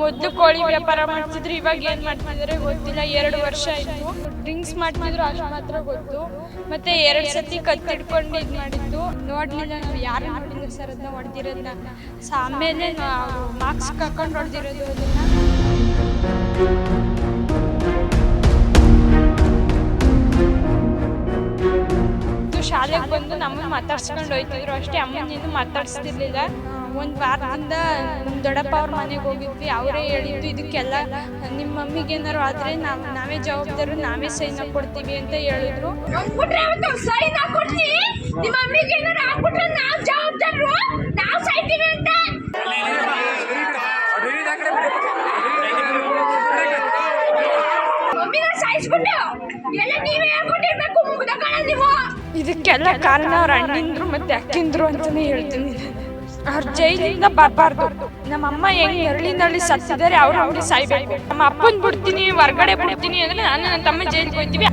ಮೊದಲು ಕೋಳಿ ವ್ಯಾಪಾರ ಮಾಡ್ತಿದ್ರು, ಇವಾಗ ಏನು ಮಾಡ್ತಿದ್ದಾರೆ ಗೊತ್ತಿಲ್ಲ. 2 ವರ್ಷ ಆಯಿತು. ಡ್ರಿಂಕ್ಸ್ ಮಾಡ್ತಿದ್ರು ಅಷ್ಟು ಮಾತ್ರ ಗೊತ್ತು. ಮತ್ತೆ 2 ಸತಿ ಕತ್ತಿಡ್ಕೊಂಡು ಇದು ಮಾಡಿದ್ದು ನೋಡಲಿಲ್ಲ, ನಾವು ಯಾರು ನೋಡಿಲ್ಲ ಸರ್ ಅದನ್ನ ಹೊಡೆದಿರೋದನ್ನ. ಆಮೇಲೆ ನಾವು ಮಾರ್ಕ್ಸ್ ಹಾಕೊಂಡು ಹೊಡೆದಿರೋದು ಅದನ್ನು. ಶಾಲೆಗೆ ಬಂದು ನಮ್ಮನ್ನು ಮಾತಾಡ್ಸ್ಕೊಂಡು ಹೋಯ್ತಿದ್ರು ಅಷ್ಟೇ, ಅಮ್ಮನೇನು ಮಾತಾಡಿಸ್ತಿರ್ಲಿಲ್ಲ. ಒಂದು ವಾರದಿಂದ ನಮ್ಮ ದೊಡ್ಡಪ್ಪ ಅವ್ರ ಮನೆಗೆ ಹೋಗಿದ್ವಿ. ಅವರೇ ಹೇಳಿದ್ದು ಇದಕ್ಕೆಲ್ಲ ನಿಮ್ಮ ಮಮ್ಮಿಗೆ ಏನಾರು ಆದರೆ ನಾವೇ ಜವಾಬ್ದಾರು, ನಾವೇ ಸೈನ್ ಹಾಕ್ಕೊಡ್ತೀವಿ ಅಂತ ಹೇಳಿದ್ರು. ಇದಕ್ಕೆಲ್ಲ ಕಾರಣ ಅವ್ರ ಅಣ್ಣಿಂದ್ರು ಮತ್ತೆ ಅಕ್ಕಿಂದ್ರು ಅಂತಾನೆ ಹೇಳ್ತೀನಿ. ಅವ್ರ ಜೈಲಿಂದ ಬರಬಾರ್ದು. ನಮ್ಮ ಅಮ್ಮ ಹೆಂಗ್ ನೆರಳಿನಲ್ಲಿ ಸತ್ತಿದ್ದಾರೆ ಅವ್ರು ಅವ್ರಿಗೆ ಸಾಯ್ಬೇಕು. ನಮ್ಮ ಅಪ್ಪನ್ ಬಿಡ್ತೀನಿ, ಹೊರ್ಗಡೆ ಬಿಡ್ತೀನಿ ಅಂದ್ರೆ ನಾನು ನನ್ನ ತಮ್ಮ ಜೈಲಿಗೆ ಹೋಗ್ತೀವಿ.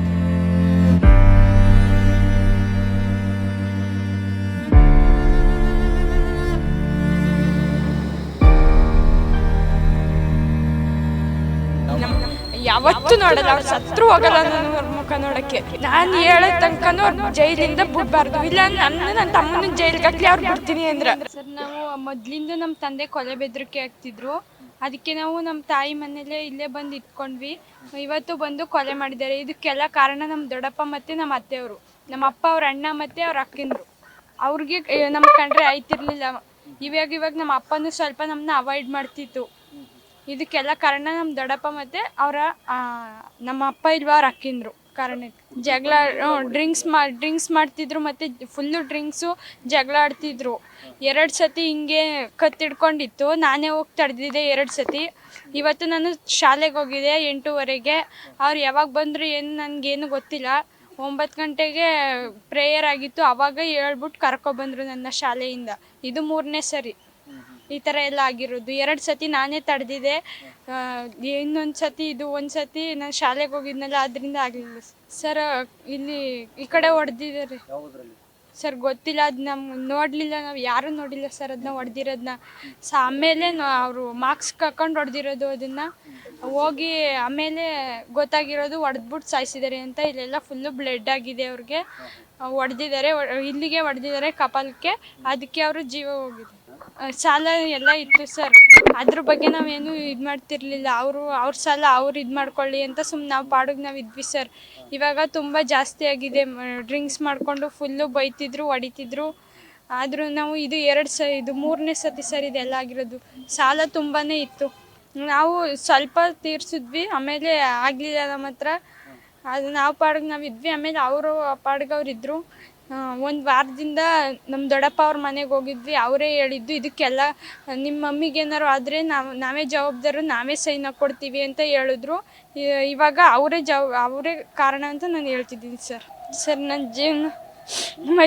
ಯಾವತ್ತೂ ನೋಡಲ್ಲ, ಅವ್ರು ಸತ್ರು ಹೋಗಲ್ಲ ನಾನು ಅವ್ರ ಮುಖ ನೋಡಕ್ಕೆ. ನಾನು ಹೇಳೋ ತನಕನೂ ಅವ್ರು ಜೈಲಿಂದ ಬಿಡ್ಬಾರ್ದು, ಇಲ್ಲ ನನ್ನ ತಮ್ಮನ ಜೈಲಿಗೆ ಹಾಕ್ಲಿ ಅವ್ರು ಬಿಡ್ತೀನಿ ಅಂದ್ರೆ. ಸರ್, ನಾವು ಮೊದ್ಲಿಂದ ನಮ್ಮ ತಂದೆ ಕೊಲೆ ಬೆದರಿಕೆ ಆಗ್ತಿದ್ರು. ಅದಕ್ಕೆ ನಾವು ನಮ್ಮ ತಾಯಿ ಮನೇಲೆ ಇಲ್ಲೇ ಬಂದು ಇಟ್ಕೊಂಡ್ವಿ. ಇವತ್ತು ಬಂದು ಕೊಲೆ ಮಾಡಿದ್ದಾರೆ. ಇದಕ್ಕೆಲ್ಲ ಕಾರಣ ನಮ್ಮ ದೊಡ್ಡಪ್ಪ ಮತ್ತು ನಮ್ಮ ಅತ್ತೆಯವರು, ನಮ್ಮ ಅಪ್ಪ ಅವ್ರ ಅಣ್ಣ ಮತ್ತು ಅವ್ರ ಅಕ್ಕಿಂದ್ರು. ಅವ್ರಿಗೆ ನಮ್ಮ ಕಂಡ್ರೆ ಆಯ್ತಿರ್ಲಿಲ್ಲ. ಇವಾಗ ನಮ್ಮ ಅಪ್ಪನೂ ಸ್ವಲ್ಪ ನಮ್ಮನ್ನ ಅವಾಯ್ಡ್ ಮಾಡ್ತಿತ್ತು. ಇದಕ್ಕೆಲ್ಲ ಕಾರಣ ನಮ್ಮ ದೊಡ್ಡಪ್ಪ ಮತ್ತು ನಮ್ಮ ಅಪ್ಪ ಇಲ್ವಾ ಅವ್ರ ಅಕ್ಕಿಂದ್ರು ಕಾರಣಕ್ಕೆ. ಜಗಳ, ಡ್ರಿಂಕ್ಸ್ ಮಾಡ್ತಿದ್ರು ಮತ್ತು ಫುಲ್ಲು ಡ್ರಿಂಕ್ಸು, ಜಗಳ ಆಡ್ತಿದ್ರು. 2 ಸತಿ ಹಿಂಗೆ ಕತ್ತಿಡ್ಕೊಂಡಿತ್ತು. ನಾನೇ ಹೋಗಿ ತಡೆದಿದ್ದೆ 2 ಸತಿ. ಇವತ್ತು ನಾನು ಶಾಲೆಗೆ ಹೋಗಿದ್ದೆ 8:15. ಅವ್ರು ಯಾವಾಗ ಬಂದರು ಏನು ನನಗೇನು ಗೊತ್ತಿಲ್ಲ. 9 ಗಂಟೆಗೆ ಪ್ರೇಯರ್ ಆಗಿತ್ತು. ಆವಾಗ ಹೇಳ್ಬಿಟ್ಟು ಕರ್ಕೊಬಂದರು ನನ್ನ ಶಾಲೆಯಿಂದ. ಇದು 3ನೇ ಸರಿ ಈ ಥರ ಎಲ್ಲ ಆಗಿರೋದು. 2 ಸತಿ ನಾನೇ ತಡೆದಿದ್ದೆ. ಇನ್ನೊಂದು ಸತಿ, ಇದು 1 ಸತಿ ನಾನು ಶಾಲೆಗೆ ಹೋಗಿದ್ನಲ್ಲ ಅದರಿಂದ ಆಗಲಿಲ್ಲ ಸರ್. ಇಲ್ಲಿ ಈ ಕಡೆ ಹೊಡೆದಿದ್ದಾರೆ ಸರ್, ಗೊತ್ತಿಲ್ಲ. ಅದು ನಮ್ಗೆ ನೋಡಲಿಲ್ಲ, ನಾವು ಯಾರೂ ನೋಡಿಲ್ಲ ಸರ್ ಅದನ್ನ ಹೊಡೆದಿರೋದನ್ನ. ಆಮೇಲೆ ಅವರು ಮಾರ್ಕ್ಸ್ ಹಾಕೊಂಡು ಹೊಡೆದಿರೋದು ಅದನ್ನು. ಹೋಗಿ ಆಮೇಲೆ ಗೊತ್ತಾಗಿರೋದು ಹೊಡೆದ್ಬಿಟ್ಟು ಸಾಯಿಸಿದ್ದಾರೆ ಅಂತ. ಇಲ್ಲೆಲ್ಲ ಫುಲ್ಲು ಬ್ಲಡ್ ಆಗಿದೆ ಅವ್ರಿಗೆ. ಹೊಡೆದಿದ್ದಾರೆ, ಇಲ್ಲಿಗೆ ಹೊಡೆದಿದ್ದಾರೆ ಕಪಾಲಕ್ಕೆ. ಅದಕ್ಕೆ ಅವರು ಜೀವ ಹೋಗಿದೆ. ಸಾಲ ಎಲ್ಲ ಇತ್ತು ಸರ್, ಅದ್ರ ಬಗ್ಗೆ ನಾವೇನು ಇದು ಮಾಡ್ತಿರ್ಲಿಲ್ಲ. ಅವ್ರ ಸಾಲ ಅವ್ರು ಇದು ಮಾಡ್ಕೊಳ್ಳಿ ಅಂತ ಸುಮ್ಮನೆ ನಾವು ಪಾಡಿಗೆ ನಾವು ಇದ್ವಿ ಸರ್. ಇವಾಗ ತುಂಬ ಜಾಸ್ತಿ ಆಗಿದೆ. ಡ್ರಿಂಕ್ಸ್ ಮಾಡಿಕೊಂಡು ಫುಲ್ಲು ಬೈತಿದ್ರು, ಹೊಡಿತಿದ್ರು. ಆದರೂ ನಾವು ಇದು 3ನೇ ಸತಿ ಸರ್ ಇದೆಲ್ಲ ಆಗಿರೋದು. ಸಾಲ ತುಂಬಾ ಇತ್ತು. ನಾವು ಸ್ವಲ್ಪ ತೀರ್ಸಿದ್ವಿ, ಆಮೇಲೆ ಆಗಲಿಲ್ಲ ನಮ್ಮ ಹತ್ರ. ಅದು ನಾವು ಪಾಡಿಗೆ ನಾವು ಇದ್ವಿ. ಆಮೇಲೆ ಅವರು ಪಾಡಿಗೆ ಅವ್ರು ಇದ್ದರು. 1 ವಾರದಿಂದ ನಮ್ಮ ದೊಡ್ಡಪ್ಪ ಅವ್ರ ಮನೆಗೆ ಹೋಗಿದ್ವಿ. ಅವರೇ ಹೇಳಿದ್ದು ಇದಕ್ಕೆಲ್ಲ ನಿಮ್ಮ ಮಮ್ಮಿಗೆ ಏನಾರು ಆದರೆ ನಾವೇ ಜವಾಬ್ದಾರು, ನಾವೇ ಸೈನ್ ಹಾಕ್ಕೊಡ್ತೀವಿ ಅಂತ ಹೇಳಿದ್ರು. ಇವಾಗ ಅವರೇ ಕಾರಣ ಅಂತ ನಾನು ಹೇಳ್ತಿದ್ದೀನಿ ಸರ್. ನನ್ನ ಜೀವನ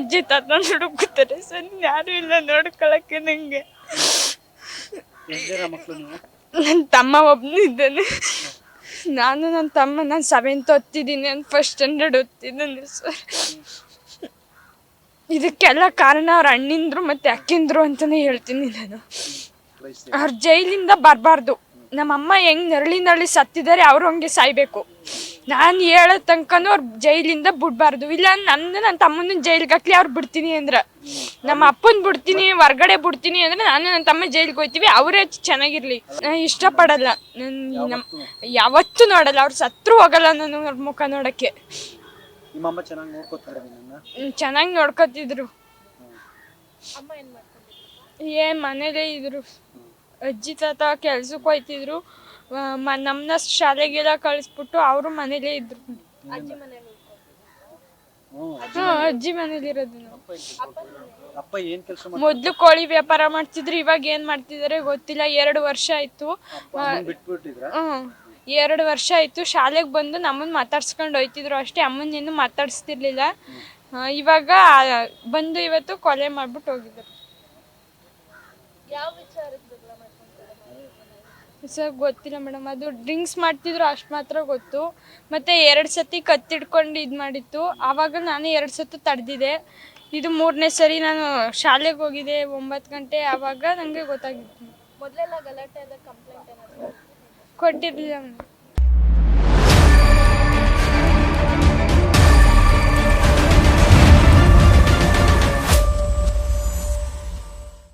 ಅಜ್ಜಿ ತಾತ ಹುಡುಕ್ತಾರೆ ಸರ್, ಯಾರೂ ಇಲ್ಲ ನೋಡ್ಕೊಳಕ್ಕೆ ನನಗೆ. ನನ್ನ ತಮ್ಮ ಒಬ್ಬನಿದ್ದಾನೆ. ನನ್ನ ತಮ್ಮ, ನಾನು 7th ಓದ್ತಿದ್ದೀನಿ, ನಾನು 1st ಸ್ಟ್ಯಾಂಡರ್ಡ್ ಓದ್ತಿದ್ದೀನಿ ಸರ್. ಇದಕ್ಕೆಲ್ಲ ಕಾರಣ ಅವ್ರ ಅಣ್ಣಿಂದ್ರು ಮತ್ತು ಅಕ್ಕಿಂದ್ರು ಅಂತಲೇ ಹೇಳ್ತೀನಿ ನಾನು. ಅವ್ರ ಜೈಲಿಂದ ಬರಬಾರ್ದು. ನಮ್ಮ ಅಮ್ಮ ಹೆಂಗೆ ನೆರಳಿನಲ್ಲಿ ಸತ್ತಿದ್ದಾರೆ ಅವ್ರು ಹಂಗೆ ಸಾಯ್ಬೇಕು. ನಾನು ಹೇಳೋ ತನಕನೂ ಅವ್ರು ಜೈಲಿಂದ ಬಿಡ್ಬಾರ್ದು, ಇಲ್ಲ ನನ್ನ ತಮ್ಮನ ಜೈಲಿಗೆ ಹಾಕ್ಲಿ ಅವ್ರು ಬಿಡ್ತೀನಿ ಅಂದ್ರೆ. ನಮ್ಮ ಅಪ್ಪನ ಬಿಡ್ತೀನಿ, ಹೊರ್ಗಡೆ ಬಿಡ್ತೀನಿ ಅಂದರೆ ನಾನು ನನ್ನ ತಮ್ಮ ಜೈಲಿಗೆ ಹೋಗ್ತೀವಿ. ಅವರೇ ಚೆನ್ನಾಗಿರಲಿ. ನಾನು ಇಷ್ಟಪಡಲ್ಲ, ಯಾವತ್ತೂ ನೋಡಲ್ಲ, ಅವ್ರು ಸತ್ರು ಹೋಗಲ್ಲ ನಾನು ಅವ್ರ ಮುಖ ನೋಡೋಕ್ಕೆ. ನಿಮ್ಮಮ್ಮ ಚೆನ್ನಾಗಿ ನೋಡ್ಕೊತಾರೆ ನಿನ್ನನ್ನ? ಚೆನ್ನಾಗಿ ನೋಡ್ಕೊತಿದ್ರು. ಮನೇಲೇ ಇದ್ರು. ಅಜ್ಜಿ ತಾತ ಕೆಲ್ಸಕ್ಕೆ ಹೋಯ್ತಿದ್ರು. ನಮ್ಮನ್ನ ಶಾಲೆಗೆಲ್ಲ ಕಳಿಸ್ಬಿಟ್ಟು ಅವರು ಮನೇಲೇ ಇದ್ರು. ಅಜ್ಜಿ ಮನೇಲಿರೋದು. ಮೊದಲು ಕೋಳಿ ವ್ಯಾಪಾರ ಮಾಡ್ತಿದ್ರು, ಇವಾಗ ಏನು ಮಾಡ್ತಿದ್ದಾರೆ ಗೊತ್ತಿಲ್ಲ. 2 ವರ್ಷ ಆಯಿತು. 2 ವರ್ಷ ಆಯಿತು. ಶಾಲೆಗೆ ಬಂದು ನಮ್ಮನ್ನು ಮಾತಾಡ್ಸ್ಕೊಂಡು ಹೋಯ್ತಿದ್ರು ಅಷ್ಟೇ, ಅಮ್ಮನೇನು ಮಾತಾಡಿಸ್ತಿರ್ಲಿಲ್ಲ. ಇವಾಗ ಬಂದು ಇವತ್ತು ಕೊಲೆ ಮಾಡ್ಬಿಟ್ಟು ಹೋಗಿದ್ದಾರೆ. ಸರ್ ಗೊತ್ತಿಲ್ಲ ಮೇಡಮ್, ಅದು ಡ್ರಿಂಕ್ಸ್ ಮಾಡ್ತಿದ್ರು ಅಷ್ಟು ಮಾತ್ರ ಗೊತ್ತು. ಮತ್ತು 2 ಸತಿ ಕತ್ತಿಡ್ಕೊಂಡು ಇದು ಮಾಡಿತ್ತು. ಆವಾಗ ನಾನು 2 ಸತಿ ತಡೆದಿದ್ದೆ. ಇದು 3ನೇ ಸರಿ. ನಾನು ಶಾಲೆಗೆ ಹೋಗಿದ್ದೆ 9 ಗಂಟೆ. ಆವಾಗ ನನಗೆ ಗೊತ್ತಾಗಿತ್ತು. ಮೊದಲೆಲ್ಲ ಗಲಾಟೆ ಕಂಪ್ಲೇಂಟ್ ಏನಾದ್ರು ಕೊಟ್ಟಿರ್ಲಿಲ್ಲ